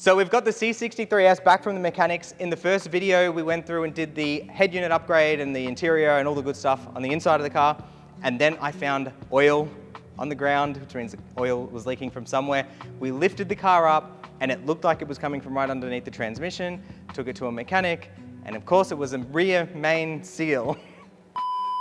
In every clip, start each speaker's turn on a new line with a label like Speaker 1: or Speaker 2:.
Speaker 1: So we've got the C63S back from the mechanics. In the first video, we went through and did the head unit upgrade and the interior and all the good stuff on the inside of the car. And then I found oil on the ground, which means oil was leaking from somewhere. We lifted the car up and it looked like it was coming from right underneath the transmission, took it to a mechanic, and of course it was a rear main seal.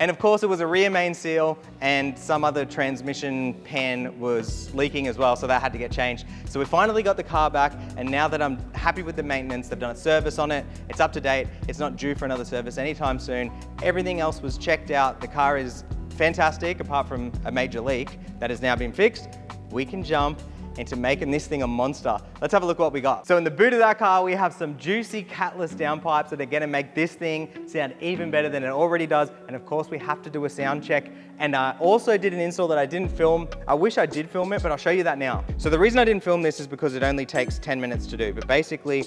Speaker 1: And of course it was a rear main seal and some other transmission pan was leaking as well, so that had to get changed. So we finally got the car back, and now that I'm happy with the maintenance, they've done a service on it, it's up to date, it's not due for another service anytime soon. Everything else was checked out. The car is fantastic, apart from a major leak that has now been fixed. We can jump into making this thing a monster. Let's have a look at what we got. So in the boot of that car, we have some juicy catless downpipes that are gonna make this thing sound even better than it already does. And of course, we have to do a sound check. And I also did an install that I didn't film. I wish I did film it, but I'll show you that now. So the reason I didn't film this is because it only takes 10 minutes to do. But basically,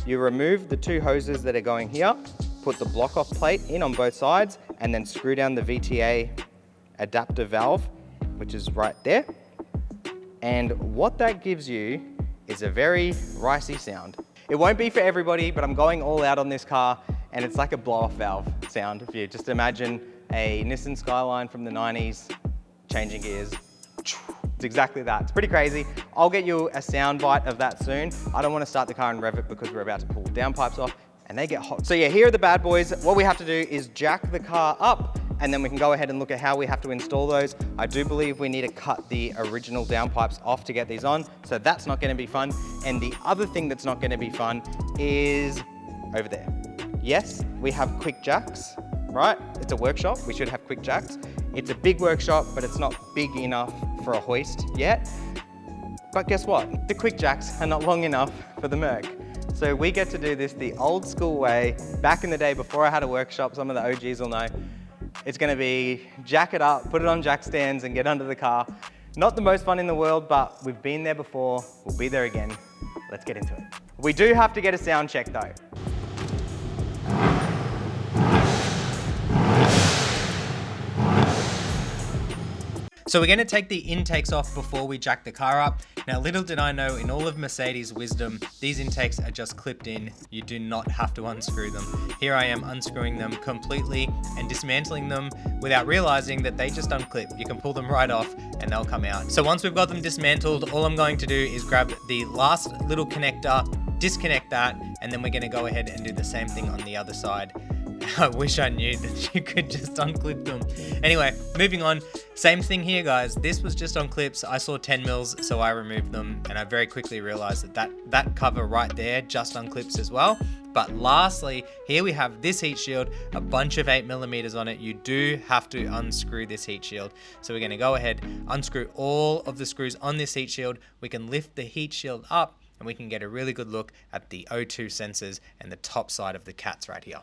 Speaker 1: you remove the two hoses that are going here, put the block off plate in on both sides, and then screw down the VTA adapter valve, which is right there. And what that gives you is a very ricey sound. It won't be for everybody, but I'm going all out on this car, and it's like a blow-off valve sound. If you just imagine a Nissan Skyline from the 90s, changing gears. It's exactly that. It's pretty crazy. I'll get you a sound bite of that soon. I don't want to start the car and rev it because we're about to pull downpipes off, and they get hot. So yeah, here are the bad boys. What we have to do is jack the car up, and then we can go ahead and look at how we have to install those. I do believe we need to cut the original downpipes off to get these on, so that's not gonna be fun. And the other thing that's not gonna be fun is over there. Yes, we have quick jacks, right? It's a workshop, we should have quick jacks. It's a big workshop, but it's not big enough for a hoist yet. But guess what? The quick jacks are not long enough for the Merc. So we get to do this the old school way. Back in the day, before I had a workshop, some of the OGs will know, it's gonna be jack it up, put it on jack stands and get under the car. Not the most fun in the world, but we've been there before, we'll be there again. Let's get into it. We do have to get a sound check though. So we're going to take the intakes off before we jack the car up. Now, little did I know, in all of Mercedes' wisdom, these intakes are just clipped in. You do not have to unscrew them. Here I am unscrewing them completely and dismantling them without realizing that they just unclip. You can pull them right off and they'll come out. So once we've got them dismantled, all I'm going to do is grab the last little connector, disconnect that, and then we're going to go ahead and do the same thing on the other side. I wish I knew that you could just unclip them. Anyway, moving on. Same thing here, guys. This was just on clips. I saw 10 mils, so I removed them, and I very quickly realized that cover right there just unclips as well. But lastly, here we have this heat shield, a bunch of 8mm on it. You do have to unscrew this heat shield. So we're gonna go ahead, unscrew all of the screws on this heat shield. We can lift the heat shield up, and we can get a really good look at the O2 sensors and the top side of the cats right here.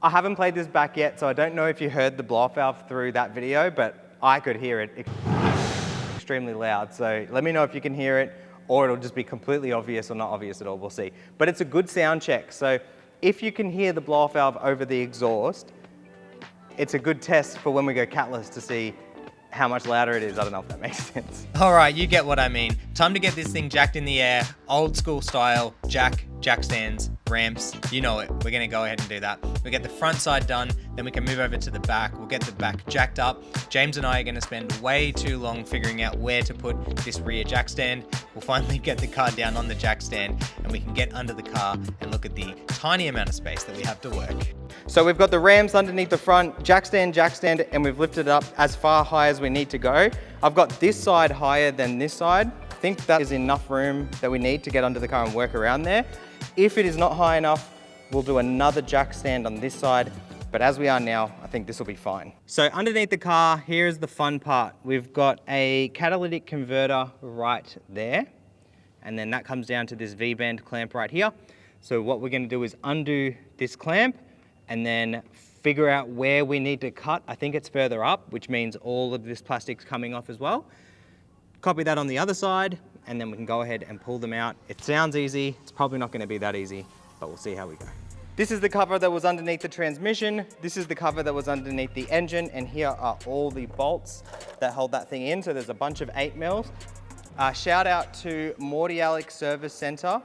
Speaker 1: I haven't played this back yet, so I don't know if you heard the blow-off valve through that video, but I could hear it extremely loud. So let me know if you can hear it, or it'll just be completely obvious or not obvious at all, we'll see. But it's a good sound check. So if you can hear the blow-off valve over the exhaust, it's a good test for when we go catless to see how much louder it is. I don't know if that makes sense. All right, you get what I mean. Time to get this thing jacked in the air, old school style, jack stands, ramps, you know it. We're gonna go ahead and do that. We get the front side done, then we can move over to the back. We'll get the back jacked up. James and I are gonna spend way too long figuring out where to put this rear jack stand. We'll finally get the car down on the jack stand and we can get under the car and look at the tiny amount of space that we have to work. So we've got the rams underneath the front, jack stand, and we've lifted it up as far high as we need to go. I've got this side higher than this side. I think that is enough room that we need to get under the car and work around there. If it is not high enough, we'll do another jack stand on this side. But as we are now, I think this will be fine. So underneath the car, here's the fun part. We've got a catalytic converter right there. And then that comes down to this V-bend clamp right here. So what we're gonna do is undo this clamp and then figure out where we need to cut. I think it's further up, which means all of this plastic's coming off as well. Copy that on the other side, and then we can go ahead and pull them out. It sounds easy. It's probably not gonna be that easy, but we'll see how we go. This is the cover that was underneath the transmission. This is the cover that was underneath the engine, and here are all the bolts that hold that thing in. So there's a bunch of 8mm. Shout out to Morty Alex Service Center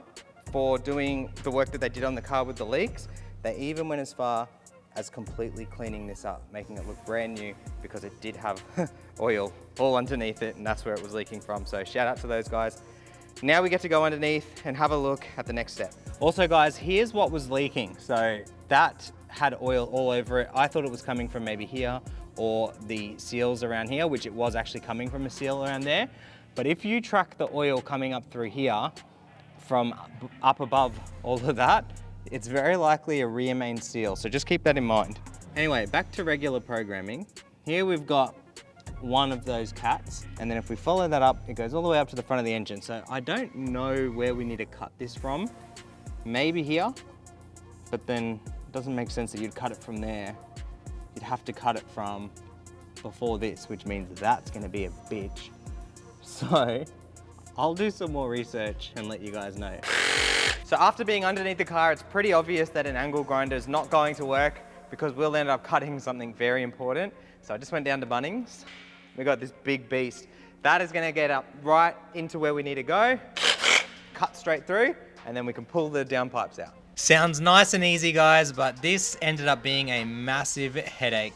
Speaker 2: for doing the work that they did on the car with the leaks. They even went as far as completely cleaning this up, making it look brand new because it did have oil all underneath it, and that's where it was leaking from. So shout out to those guys. Now we get to go underneath and have a look at the next step. Also guys, here's what was leaking. So that had oil all over it. I thought it was coming from maybe here or the seals around here, which it was actually coming from a seal around there. But if you track the oil coming up through here from up above all of that, it's very likely a rear main seal. So just keep that in mind. Anyway, back to regular programming. Here we've got one of those cats, and then if we follow that up, it goes all the way up to the front of the engine. So I don't know where we need to cut this from. Maybe here, but then it doesn't make sense that you'd cut it from there. You'd have to cut it from before this, which means that's gonna be a bitch. So I'll do some more research and let you guys know. So after being underneath the car, it's pretty obvious that an angle grinder is not going to work because we'll end up cutting something very important. So I just went down to Bunnings. We got this big beast. That is gonna get up right into where we need to go, cut straight through, and then we can pull the downpipes out.
Speaker 1: Sounds nice and easy, guys, but this ended up being a massive headache.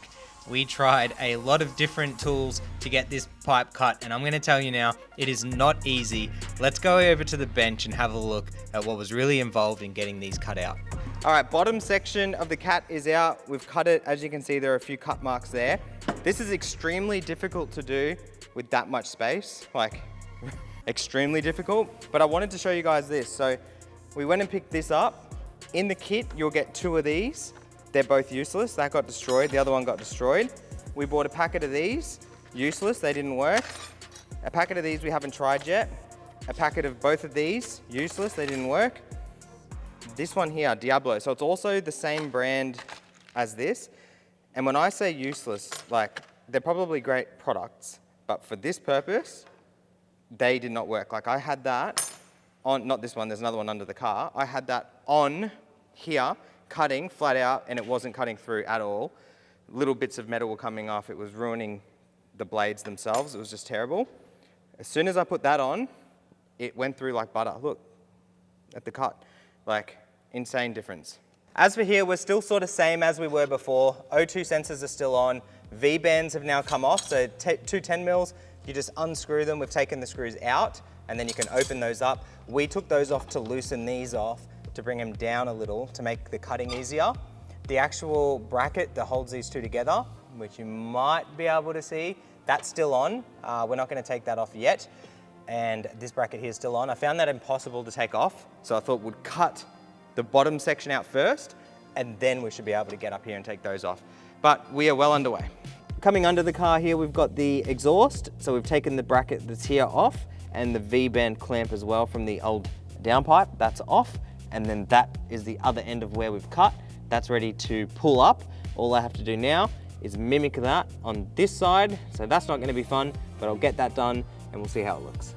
Speaker 1: We tried a lot of different tools to get this pipe cut, and I'm going to tell you now, it is not easy. Let's go over to the bench and have a look at what was really involved in getting these cut out.
Speaker 2: All right, bottom section of the cat is out. We've cut it. As you can see, there are a few cut marks there. This is extremely difficult to do with that much space, like extremely difficult. But I wanted to show you guys this. So we went and picked this up. In the kit, you'll get 2 of these. They're both useless. That got destroyed. The other one got destroyed. We bought a packet of these. Useless. They didn't work. A packet of these we haven't tried yet. A packet of both of these. Useless. They didn't work. This one here, Diablo. So it's also the same brand as this. And when I say useless, like, they're probably great products, but for this purpose, they did not work. Like, I had that on, not this one, there's another one under the car. I had that on here, cutting flat out, and it wasn't cutting through at all. Little bits of metal were coming off. It was ruining the blades themselves. It was just terrible. As soon as I put that on, it went through like butter. Look at the cut, like insane difference. As for here, we're still sort of same as we were before. O2 sensors are still on. V-bands have now come off. So 2 10 mils, you just unscrew them. We've taken the screws out and then you can open those up. We took those off to loosen these off, to bring them down a little, to make the cutting easier. The actual bracket that holds these two together, which you might be able to see, that's still on. We're not gonna take that off yet. And this bracket here is still on. I found that impossible to take off, so I thought we'd cut the bottom section out first, and then we should be able to get up here and take those off. But we are well underway. Coming under the car here, we've got the exhaust. So we've taken the bracket that's here off, and the V-band clamp as well from the old downpipe, that's off. And then that is the other end of where we've cut. That's ready to pull up. All I have to do now is mimic that on this side. So that's not gonna be fun, but I'll get that done and we'll see how it looks.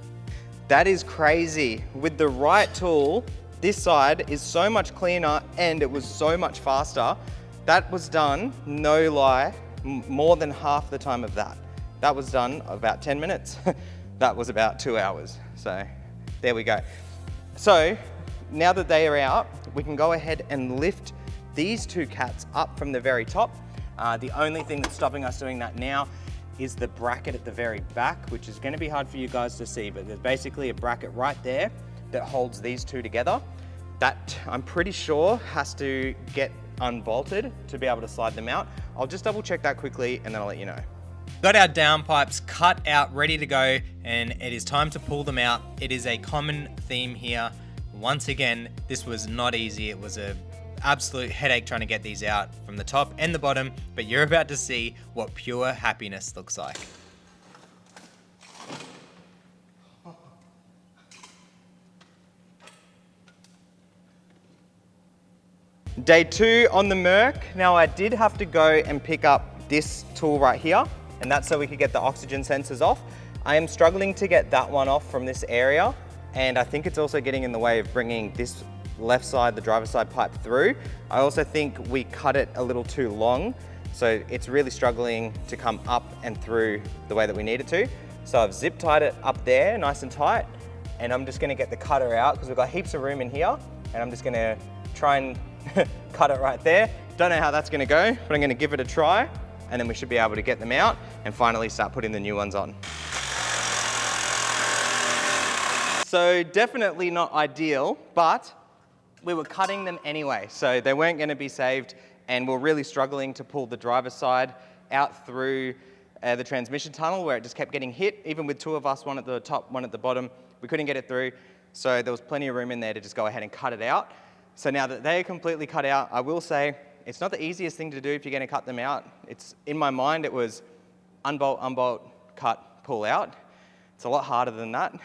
Speaker 2: That is crazy. With the right tool, this side is so much cleaner and it was so much faster. That was done, no lie, more than half the time of that. That was done about 10 minutes. That was about 2 hours. So there we go. So now that they are out, we can go ahead and lift these 2 cats up from the very top. The only thing that's stopping us doing that now is the bracket at the very back, which is gonna be hard for you guys to see, but there's basically a bracket right there that holds these 2 together. That, I'm pretty sure, has to get unbolted to be able to slide them out. I'll just double check that quickly and then I'll let you know.
Speaker 1: Got our downpipes cut out, ready to go, and it is time to pull them out. It is a common theme here. Once again, this was not easy. It was an absolute headache trying to get these out from the top and the bottom, but you're about to see what pure happiness looks like.
Speaker 2: Day 2 on the Merc. Now I did have to go and pick up this tool right here, and that's so we could get the oxygen sensors off. I am struggling to get that one off from this area, and I think it's also getting in the way of bringing this left side, the driver's side pipe through. I also think we cut it a little too long, so it's really struggling to come up and through the way that we need it to. So I've zip tied it up there nice and tight, and I'm just gonna get the cutter out because we've got heaps of room in here, and I'm just gonna try and cut it right there. Don't know how that's gonna go, but I'm gonna give it a try, and then we should be able to get them out and finally start putting the new ones on. So definitely not ideal, but we were cutting them anyway, so they weren't gonna be saved, and we're really struggling to pull the driver's side out through the transmission tunnel where it just kept getting hit. Even with 2 of us, one at the top, one at the bottom, we couldn't get it through. So there was plenty of room in there to just go ahead and cut it out. So now that they are completely cut out, I will say it's not the easiest thing to do if you're gonna cut them out. It's, in my mind, it was unbolt, unbolt, cut, pull out. It's a lot harder than that,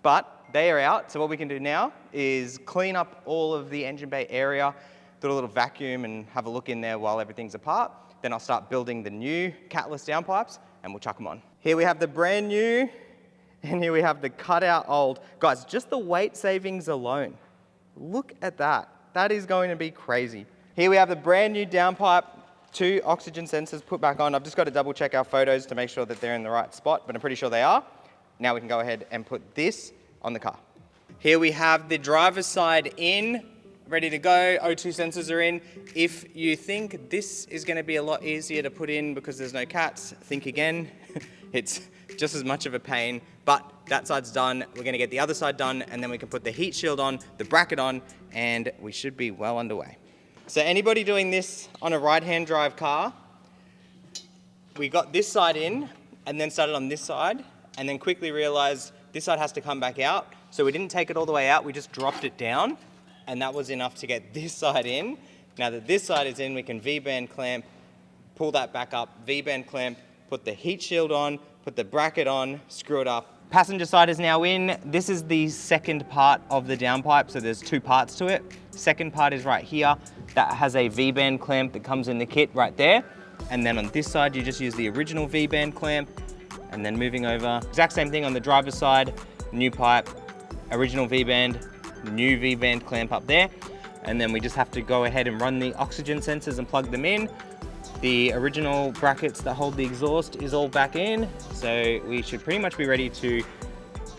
Speaker 2: but they are out. So what we can do now is clean up all of the engine bay area, do a little vacuum and have a look in there while everything's apart. Then I'll start building the new catless downpipes and we'll chuck them on. Here we have the brand new, and here we have the cut out old. Guys, just the weight savings alone. Look at that. That is going to be crazy. Here we have the brand new downpipe, 2 oxygen sensors put back on. I've just got to double check our photos to make sure that they're in the right spot, but I'm pretty sure they are. Now we can go ahead and put this on the car. Here we have the driver's side in, ready to go. O2 sensors are in. If you think this is going to be a lot easier to put in because there's no cats, think again. It's just as much of a pain, but that side's done. We're going to get the other side done, and then we can put the heat shield on, the bracket on, and we should be well underway. So anybody doing this on a right-hand drive car, we got this side in and then started on this side, and then quickly realized this side has to come back out. So we didn't take it all the way out, we just dropped it down, and that was enough to get this side in. Now that this side is in, we can V-band clamp, pull that back up, V-band clamp, put the heat shield on, put the bracket on, screw it up. Passenger side is now in. This is the second part of the downpipe, so there's 2 parts to it. Second part is right here. That has a V-band clamp that comes in the kit right there. And then on this side, you just use the original V-band clamp, and then moving over. Exact same thing on the driver's side, new pipe, original V-band, new V-band clamp up there. And then we just have to go ahead and run the oxygen sensors and plug them in. The original brackets that hold the exhaust is all back in. So we should pretty much be ready to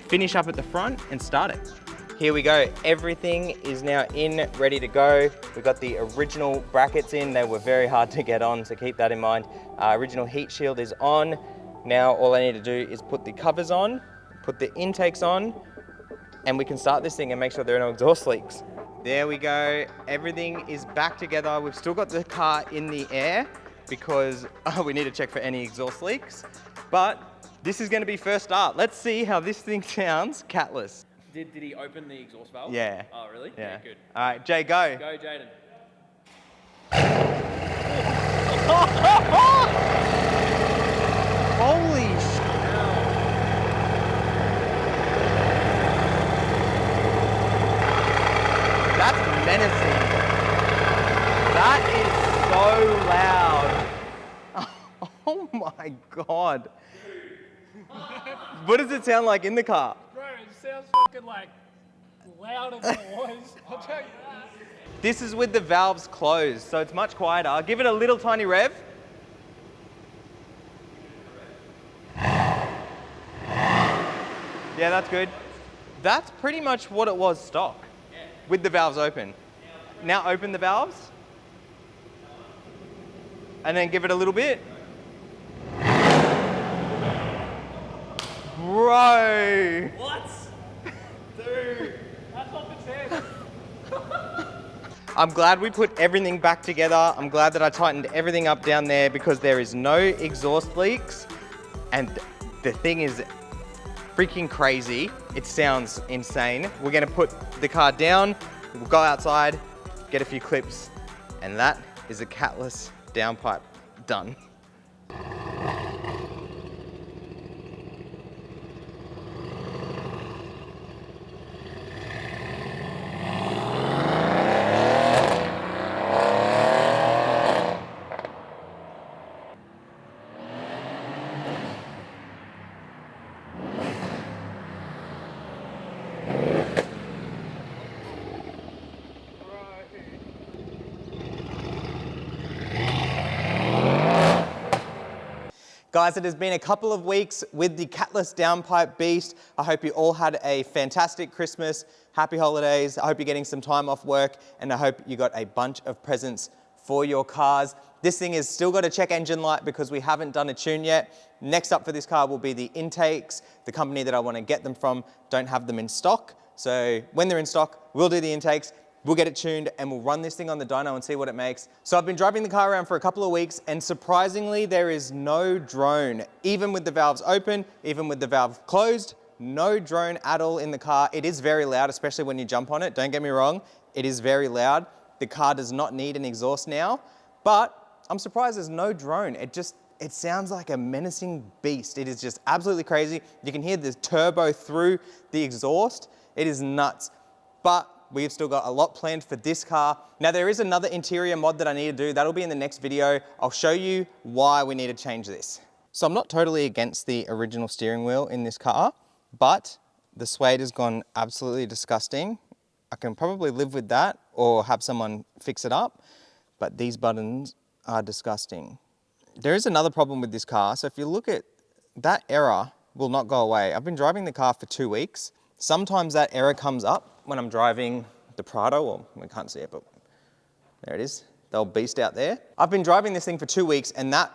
Speaker 2: finish up at the front and start it. Here we go, everything is now in, ready to go. We've got the original brackets in. They were very hard to get on, so keep that in mind. Original heat shield is on. Now all I need to do is put the covers on, put the intakes on, and we can start this thing and make sure there are no exhaust leaks. There we go, everything is back together. We've still got the car in the air because we need to check for any exhaust leaks, but this is gonna be first start. Let's see how this thing sounds catless.
Speaker 3: Did he open the exhaust valve?
Speaker 2: Yeah.
Speaker 3: Oh, really?
Speaker 2: Yeah.
Speaker 3: Good.
Speaker 2: All right, Jay, go.
Speaker 3: Go, Jaden.
Speaker 2: Holy sh! That's menacing. That is so loud. Oh my God. What does it sound like in the car?
Speaker 4: Bro, it sounds fucking like louder than it was. I'll tell you that.
Speaker 2: This is with the valves closed, so it's much quieter. Give it a little tiny rev. Yeah, that's good. That's pretty much what it was stock, with the valves open. Now open the valves, and then give it a little bit. Bro!
Speaker 3: What? Dude.
Speaker 4: That's off its head.
Speaker 2: I'm glad we put everything back together. I'm glad that I tightened everything up down there because there is no exhaust leaks, and the thing is freaking crazy. It sounds insane. We're gonna put the car down, we'll go outside, get a few clips, and that is a catless downpipe done. Guys, it has been a couple of weeks with the catless downpipe beast. I hope you all had a fantastic Christmas, happy holidays. I hope you're getting some time off work, and I hope you got a bunch of presents for your cars. This thing has still got a check engine light because we haven't done a tune yet. Next up for this car will be the intakes. The company that I want to get them from don't have them in stock. So when they're in stock, we'll do the intakes. We'll get it tuned and we'll run this thing on the dyno and see what it makes. So I've been driving the car around for a couple of weeks, and surprisingly, there is no drone. Even with the valves open, even with the valve closed, no drone at all in the car. It is very loud, especially when you jump on it. Don't get me wrong, it is very loud. The car does not need an exhaust now, but I'm surprised there's no drone. It sounds like a menacing beast. It is just absolutely crazy. You can hear the turbo through the exhaust. It is nuts, but we've still got a lot planned for this car. Now there is another interior mod that I need to do. That'll be in the next video. I'll show you why we need to change this. So I'm not totally against the original steering wheel in this car, but the suede has gone absolutely disgusting. I can probably live with that or have someone fix it up, but these buttons are disgusting. There is another problem with this car. So if you look at that error, will not go away. I've been driving the car for 2 weeks. Sometimes that error comes up when I'm driving the Prado, or we can't see it, but there it is, the old beast out there. I've been driving this thing for 2 weeks and that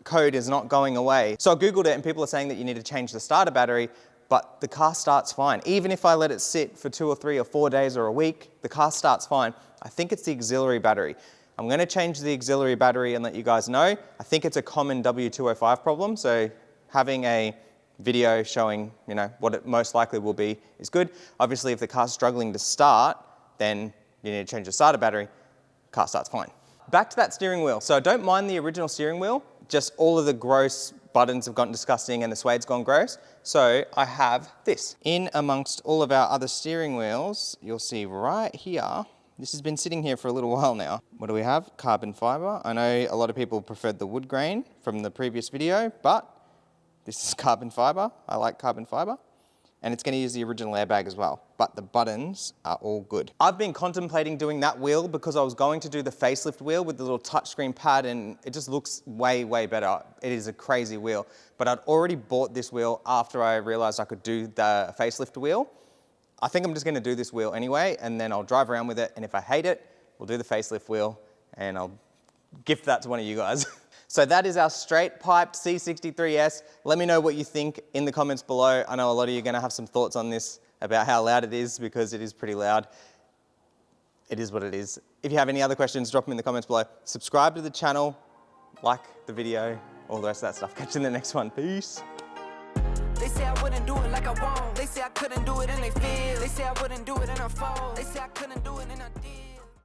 Speaker 2: code is not going away. So I Googled it and people are saying that you need to change the starter battery, but the car starts fine. Even if I let it sit for 2 or 3 or 4 days or a week, the car starts fine. I think it's the auxiliary battery. I'm gonna change the auxiliary battery and let you guys know. I think it's a common W205 problem, so having a video showing, what it most likely will be is good. Obviously, if the car's struggling to start, then you need to change the starter battery. Car starts fine. Back to that steering wheel. So I don't mind the original steering wheel, just all of the gross buttons have gotten disgusting and the suede's gone gross. So I have this. In amongst all of our other steering wheels, you'll see right here, this has been sitting here for a little while now. What do we have? Carbon fiber. I know a lot of people preferred the wood grain from the previous video, but this is carbon fiber. I like carbon fiber. And it's gonna use the original airbag as well, but the buttons are all good. I've been contemplating doing that wheel because I was going to do the facelift wheel with the little touchscreen pad, and it just looks way, way better. It is a crazy wheel, but I'd already bought this wheel after I realized I could do the facelift wheel. I think I'm just gonna do this wheel anyway, and then I'll drive around with it, and if I hate it, we'll do the facelift wheel, and I'll gift that to one of you guys. So that is our straight piped C63S. Let me know what you think in the comments below. I know a lot of you are gonna have some thoughts on this about how loud it is, because it is pretty loud. It is what it is. If you have any other questions, drop them in the comments below. Subscribe to the channel, like the video, all the rest of that stuff. Catch you in the next one. Peace.
Speaker 5: They say I wouldn't do it like I won't. They say I couldn't do it and they feel. They say I wouldn't do it and I fall. They say I couldn't do it.